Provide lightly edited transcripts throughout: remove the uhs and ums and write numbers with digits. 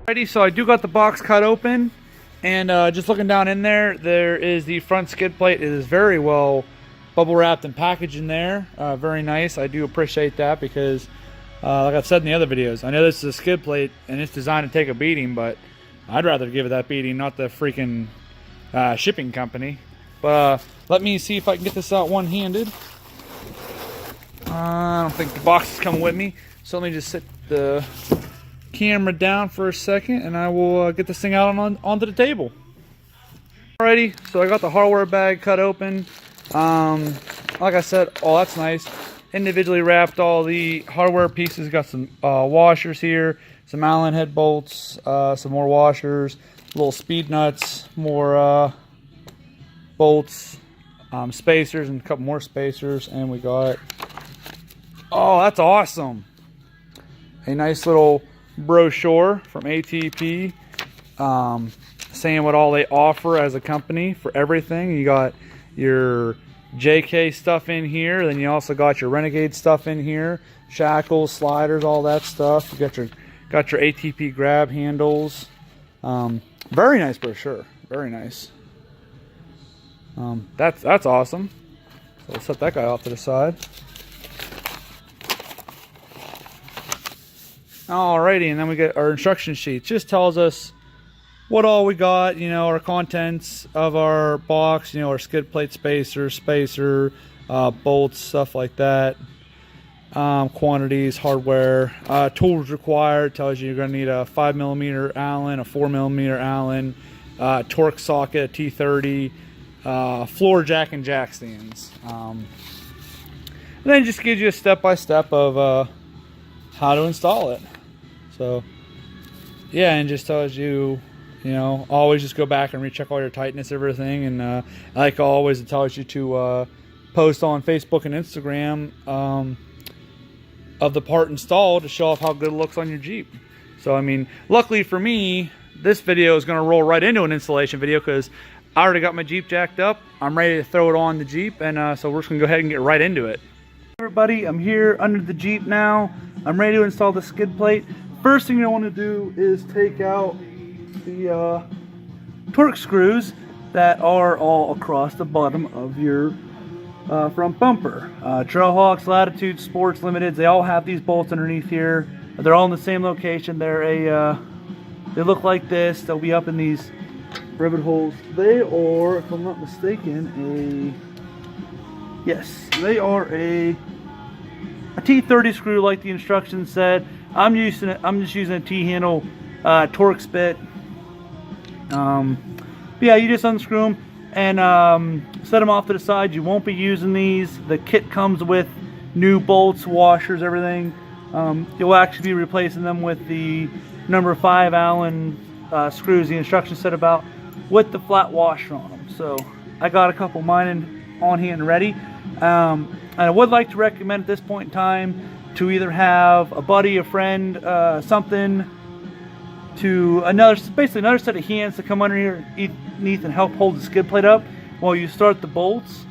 Alrighty, so I do got the box cut open, and just looking down in there, there is the front skid plate. It is very well bubble wrapped and packaged in there. Very nice. I do appreciate that because, like I've said in the other videos, I know this is a skid plate and it's designed to take a beating, but I'd rather give it that beating, not the freaking shipping company. But let me see if I can get this out one-handed. I don't think the box is coming with me, so let me just sit the camera down for a second and I will get this thing out onto the table. Alrighty, so I got the hardware bag cut open. Like I said, oh, that's nice. Individually wrapped all the hardware pieces. Got some washers here, some Allen head bolts, some more washers, little speed nuts, more bolts, spacers, and a couple more spacers. And we got, oh, that's awesome, a nice little brochure from ATP, saying what all they offer as a company for everything. You got your JK stuff in here, then you also got your Renegade stuff in here, shackles, sliders, all that stuff. You got your ATP grab handles. Very nice brochure, very nice. That's awesome. So we'll set that guy off to the side. Alrighty, and then we get our instruction sheet. Just tells us what all we got, you know, our contents of our box, you know, our skid plate spacer, bolts, stuff like that, quantities, hardware, tools required. Tells you you're going to need a 5mm Allen, a 4mm Allen, Torx socket, a T30, floor jack and jack stands. And then it just gives you a step-by-step of how to install it. So yeah, and just tells you, you know, always just go back and recheck all your tightness, everything. And like always, it tells you to post on Facebook and Instagram of the part installed to show off how good it looks on your Jeep. So I mean, luckily for me, this video is going to roll right into an installation video because I already got my Jeep jacked up. I'm ready to throw it on the Jeep, and so we're just going to go ahead and get right into it. Everybody, I'm here under the Jeep now. I'm ready to install the skid plate. First thing I want to do is take out the Torx screws that are all across the bottom of your front bumper. Trailhawks, Latitude, Sports, Limiteds, they all have these bolts underneath here. They're all in the same location. They're they look like this. They'll be up in these rivet holes. They are, if I'm not mistaken, yes, they are a T30 screw like the instructions said. I'm just using a T-handle Torx bit. But yeah, you just unscrew them and set them off to the side. You won't be using these. The kit comes with new bolts, washers, everything. You'll actually be replacing them with the number 5 Allen screws the instructions said about, with the flat washer on them. So I got a couple of mine on hand and ready. And I would like to recommend at this point in time to either have a buddy, a friend, something to basically another set of hands to come underneath and help hold the skid plate up while you start the bolts.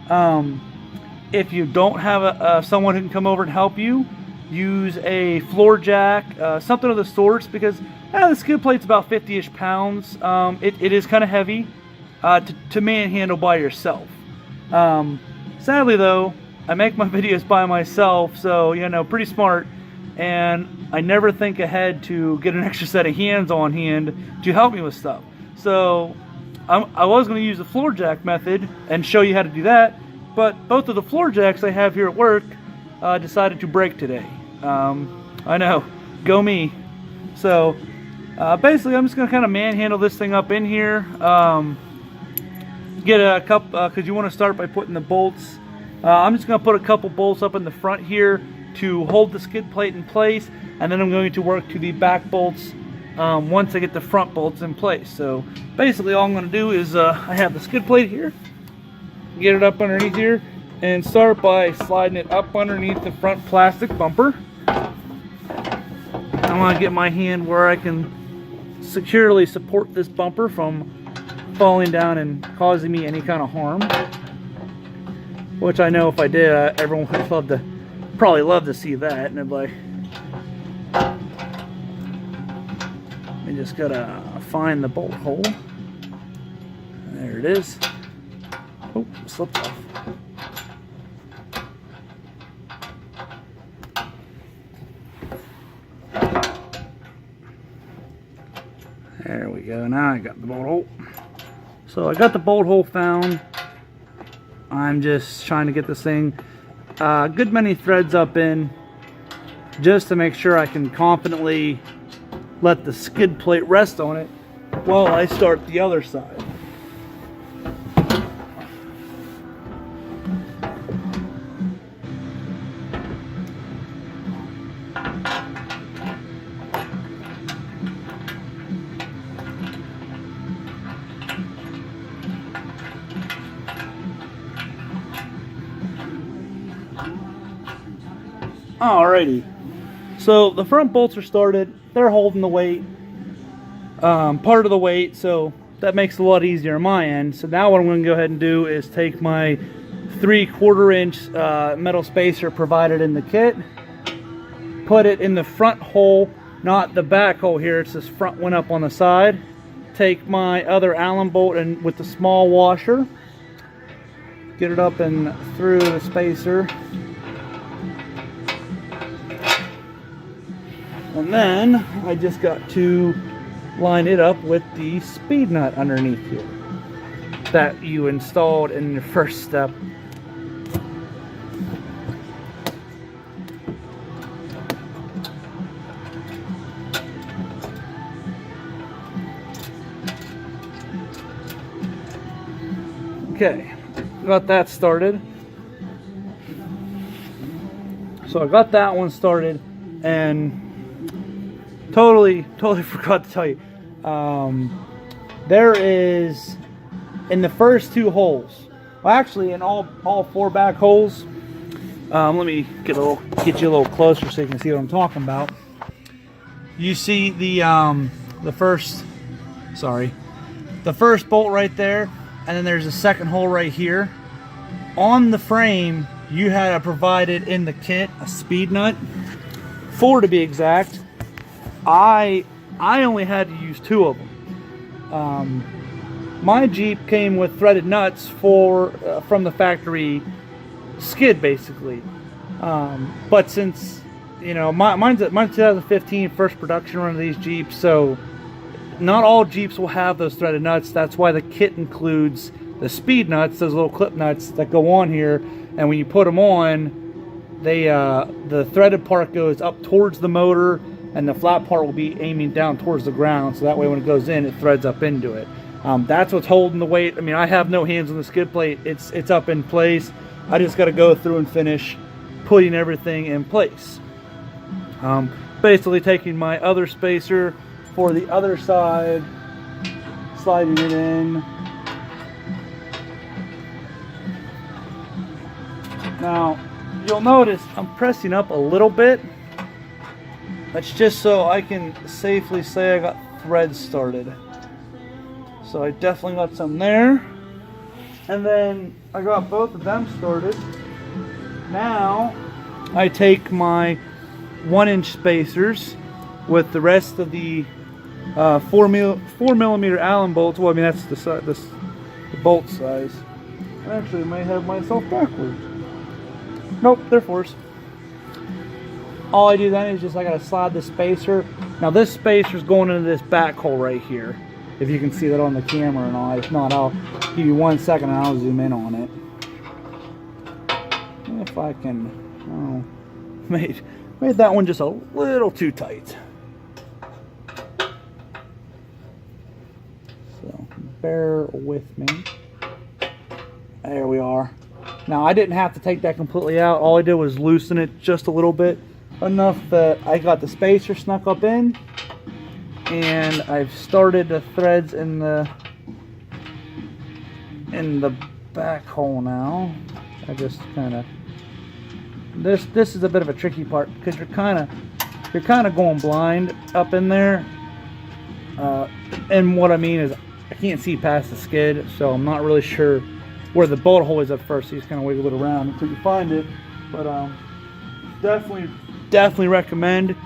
If you don't have someone who can come over and help you, use a floor jack, something of the sorts, because the skid plate's about 50-ish pounds. It is kind of heavy to manhandle by yourself. Sadly though, I make my videos by myself, so, you know, pretty smart, and I never think ahead to get an extra set of hands on hand to help me with stuff. So I was going to use the floor jack method and show you how to do that, but both of the floor jacks I have here at work decided to break today. I know, go me. So basically I'm just going to kind of manhandle this thing up in here. Get a couple, because you want to start by putting the bolts. I'm just going to put a couple bolts up in the front here to hold the skid plate in place, and then I'm going to work to the back bolts once I get the front bolts in place. So basically all I'm going to do is I have the skid plate here, get it up underneath here, and start by sliding it up underneath the front plastic bumper. I want to get my hand where I can securely support this bumper from falling down and causing me any kind of harm. Which I know if I did, everyone would probably love to see that. And they'd be like, We just gotta find the bolt hole. There it is. Oh, slipped off. There we go. Now I got the bolt hole. So I got the bolt hole found. I'm just trying to get this thing a good many threads up in, just to make sure I can confidently let the skid plate rest on it while I start the other side. Alrighty, so the front bolts are started. They're holding the weight, part of the weight, so that makes it a lot easier on my end. So now what I'm going to go ahead and do is take my 3/4 inch metal spacer provided in the kit, put it in the front hole, not the back hole here, it's this front one up on the side. Take my other Allen bolt and with the small washer, get it up and through the spacer. And then I just got to line it up with the speed nut underneath here that you installed in your first step. Okay, got that started. So I got that one started, and totally forgot to tell you. There is, in the first 2 holes, well, actually in all 4 back holes. Let me get you a little closer so you can see what I'm talking about. You see the first bolt right there, and then there's a second hole right here. On the frame, you had provided in the kit a speed nut, 4 to be exact. I only had to use 2 of them. My Jeep came with threaded nuts from the factory skid, basically. But since, you know, mine's 2015 first production run of these Jeeps, so not all Jeeps will have those threaded nuts. That's why the kit includes the speed nuts, those little clip nuts that go on here, and when you put them on, the threaded part goes up towards the motor, and the flat part will be aiming down towards the ground, so that way when it goes in, it threads up into it. That's what's holding the weight. I mean, I have no hands on the skid plate. It's up in place. I just got to go through and finish putting everything in place. Basically taking my other spacer for the other side, sliding it in. Now, you'll notice I'm pressing up a little bit. That's just so I can safely say I got threads started. So I definitely got some there. And then I got both of them started. Now I take my 1-inch spacers with the rest of the 4 millimeter Allen bolts. Well, I mean, that's the bolt size. Actually, I may have myself backwards. Nope, they're 4s. All I do then is I gotta slide the spacer. Now this spacer's going into this back hole right here. If you can see that on the camera and all. If not, I'll give you 1 second and I'll zoom in on it. If I can, oh, made that one just a little too tight. So bear with me. There we are. Now I didn't have to take that completely out. All I did was loosen it just a little bit, enough that I got the spacer snuck up in, and I've started the threads in the back hole now. I just kind of, this is a bit of a tricky part because you're kind of going blind up in there, and what I mean is I can't see past the skid, so I'm not really sure where the bolt hole is at first. So you just kind of wiggle it around until you find it. But definitely recommend,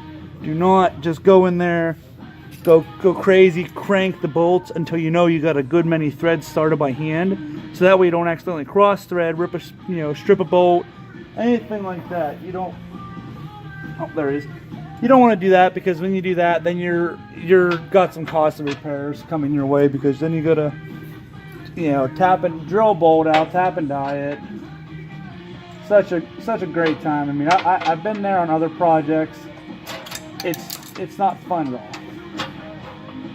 do not just go in there go crazy, crank the bolts until you know you got a good many threads started by hand, so that way you don't accidentally cross thread, rip a strip a bolt, anything like that. You don't. Oh, there it is. You don't want to do that, because when you do that, then you're got some costly repairs coming your way, because then you gotta, tap and drill bolt out, tap and die it. Such a great time. I mean, I've been there on other projects. It's not fun at all,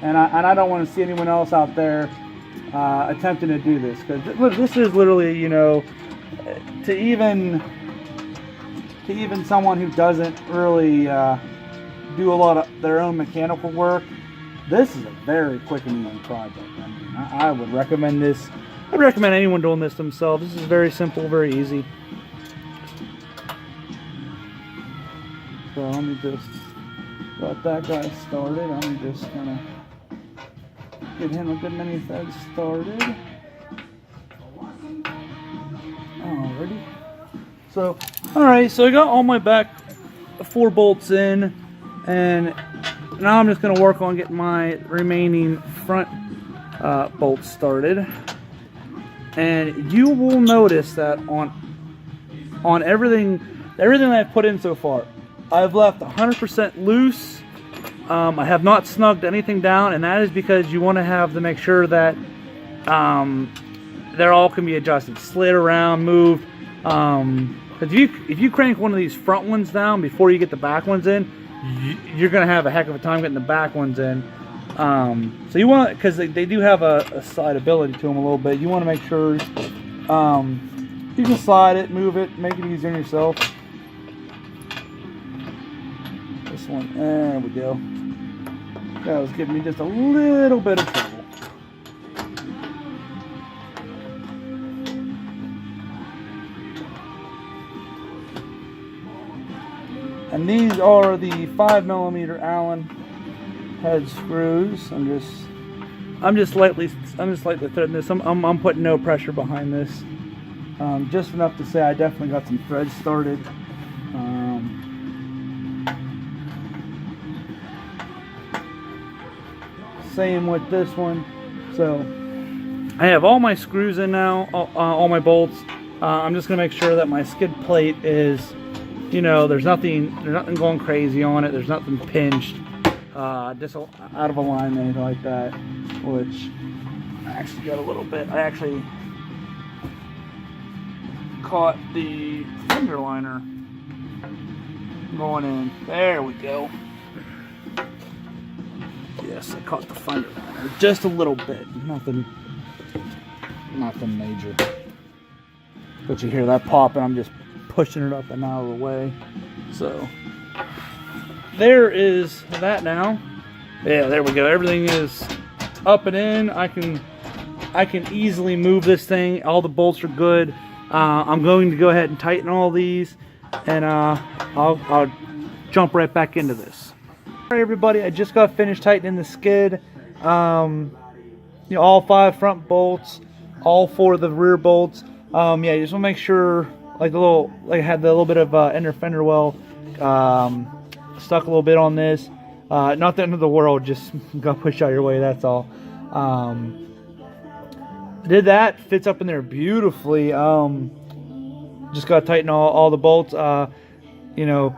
and I don't want to see anyone else out there attempting to do this, because this is literally, to even someone who doesn't really do a lot of their own mechanical work, this is a very quick and easy project. I mean, I would recommend this. I'd recommend anyone doing this themselves. This is very simple, very easy. So let me just got that guy started. Let me just kind of get him a good many threads started. Alrighty. So, alright, so I got all my back 4 bolts in, and now I'm just going to work on getting my remaining front bolts started. And you will notice that on everything I've put in so far, I've left 100% loose. I have not snugged anything down, and that is because you want to have to make sure that they're all can be adjusted, slid around, moved. Because if you crank one of these front ones down before you get the back ones in, you're going to have a heck of a time getting the back ones in. So you want, because they do have a slideability to them a little bit, you want to make sure you can slide it, move it, make it easier on yourself. This one, there we go. That was giving me just a little bit of trouble. And these are the 5mm Allen head screws. I'm just lightly threading this. I'm putting no pressure behind this. Just enough to say I definitely got some threads started. Same with this one. So I have all my screws in now, all my bolts. I'm just gonna make sure that my skid plate is, there's nothing going crazy on it. There's nothing pinched, just out of alignment, anything like that. Which I actually got a little bit. I actually caught the fender liner going in. There we go. Yes, I caught the fender liner just a little bit. Nothing major. But you hear that pop, and I'm just pushing it up and out of the way. So there is that now. Yeah, there we go. Everything is up and in. I can easily move this thing. All the bolts are good. I'm going to go ahead and tighten all these, and I'll jump right back into this. All right, everybody, I just got finished tightening the skid. All 5 front bolts, all 4 of the rear bolts. Yeah, you just want to make sure, I had the little bit of inner fender well stuck a little bit on this. Not the end of the world, just got pushed out your way, that's all. Did that, fits up in there beautifully. Just got to tighten all the bolts. You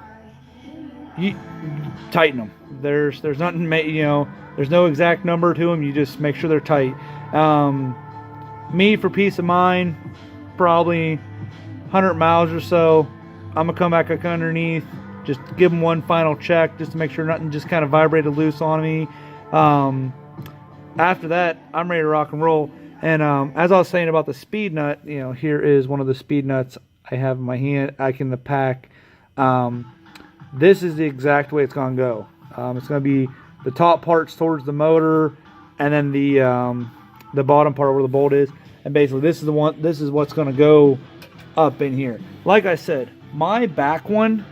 tighten them. There's nothing, there's no exact number to them. You just make sure they're tight. Me, for peace of mind, probably 100 miles or so, I'm gonna come back up underneath, just give them one final check, just to make sure nothing just kind of vibrated loose on me. After that, I'm ready to rock and roll. And as I was saying about the speed nut, here is one of the speed nuts I have in my hand, in the pack. This is the exact way it's gonna go. It's gonna be the top parts towards the motor, and then the bottom part where the bolt is. And basically, this is what's gonna go up in here. Like I said, my back one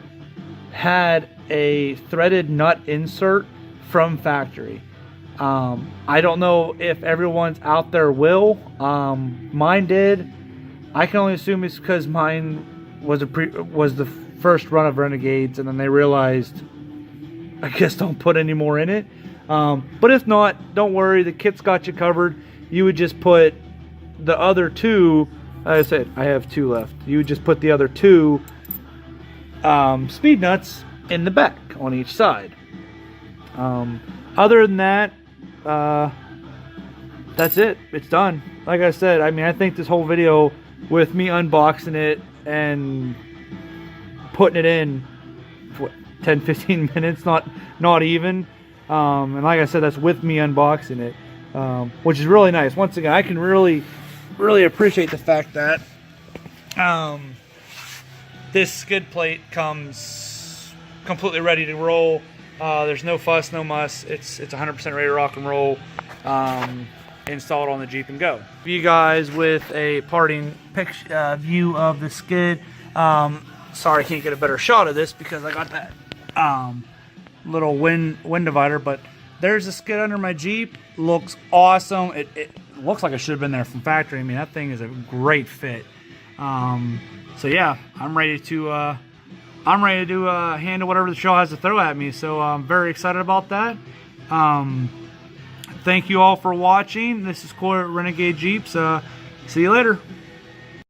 had a threaded nut insert from factory. I don't know if everyone's out there will. Mine did. I can only assume it's because mine was the first run of Renegades, and then they realized, I guess, don't put any more in it. But if not, don't worry, the kit's got you covered. You would just put the other two, like I said, I have two left. You would just put the other two speed nuts in the back on each side. Other than that, that's it. It's done. Like I said, I mean, I think this whole video with me unboxing it and putting it in for 10-15 minutes, not even. And like I said, that's with me unboxing it, which is really nice. Once again, I can really appreciate the fact that this skid plate comes completely ready to roll. There's no fuss, no muss. It's 100% ready to rock and roll. Install it on the Jeep and go. You guys with a parting picture view of the skid. Sorry I can't get a better shot of this because I got that little wind divider, but there's a skid under my Jeep. Looks awesome. It looks like it should have been there from factory. I mean, that thing is a great fit. So yeah, I'm ready to handle whatever the show has to throw at me. So I'm very excited about that. Thank you all for watching. This is Corey at Renegade Jeeps. See you later.